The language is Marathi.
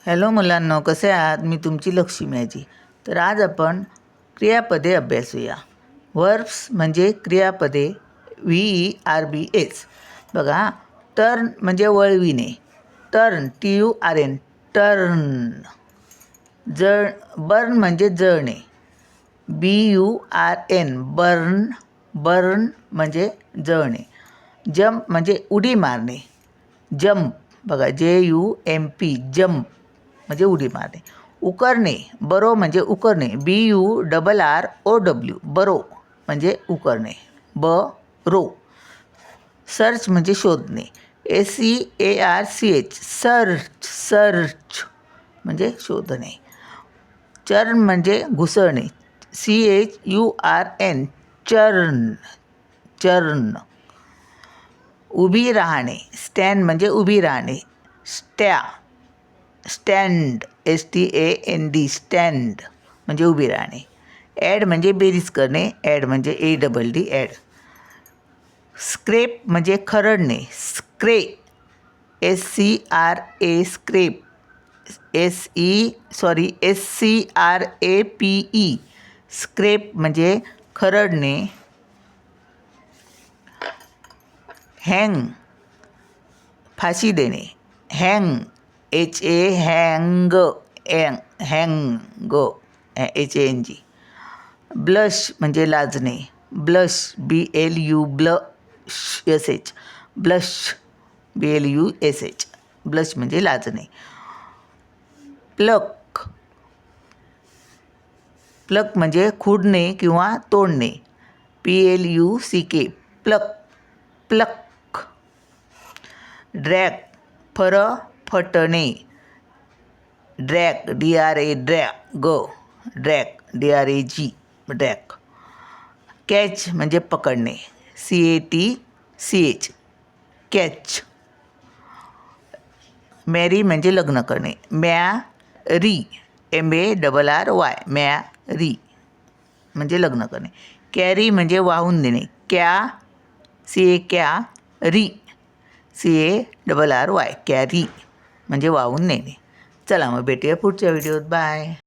हॅलो मुलांनो, कसे आहात? मी तुमची लक्ष्मी आजी. तर आज आपण क्रियापदे अभ्यासूया. वर्ब्स म्हणजे क्रियापदे, VERBS. बघा, टर्न म्हणजे वळविणे, टर्न TURN, टर्न. बर्न म्हणजे जळणे, BURN, बर्न, बर्न म्हणजे जळणे. जंप म्हणजे उडी मारणे, जंप. बघा, JUMP, जंप म्हणजे उडी मारणे. उकरणे, बरो म्हणजे उकरणे, BURROW, बरो म्हणजे उकरणे, बरो. सर्च म्हणजे शोधणे, SEARCH, सर्च, सर्च म्हणजे शोधणे. चर्न म्हणजे घुसळणे, CHURN, चर्न, चर्न. उभी राहणे, स्टँड म्हणजे उभी राहणे, स्टँड, STAND, स्टँड म्हणजे उभी राहणे. ॲड म्हणजे बेरीज करणे, ॲड म्हणजे ADD, ॲड. स्क्रेप म्हणजे खरडणे, SCRA, स्क्रेप, SCRAPE, स्क्रेप म्हणजे खरडणे. हँग, फाशी देणे, हँग, हँग, HANG. ब्लश म्हणजे लाजणे, blush, BLUSH, blush, BLUSH, blush म्हणजे लाजणे. प्लक, प्लक म्हणजे खुडणे किंवा तोडणे, PLUCK, plug, plug. Drag, फरफटणे, drag, DRAG, drag, DRAG, drag. Catch म्हणजे पकडणे, CATCH, कॅच. मॅरी म्हणजे लग्न करणे, MARRY, MARRY, मॅरी म्हणजे लग्न करणे. कॅरी म्हणजे वाहून नेणे, CARRY, CARRY, कॅरी म्हणजे वाहून नेणे. चला मग भेटूया पुढच्या व्हिडिओत. बाय.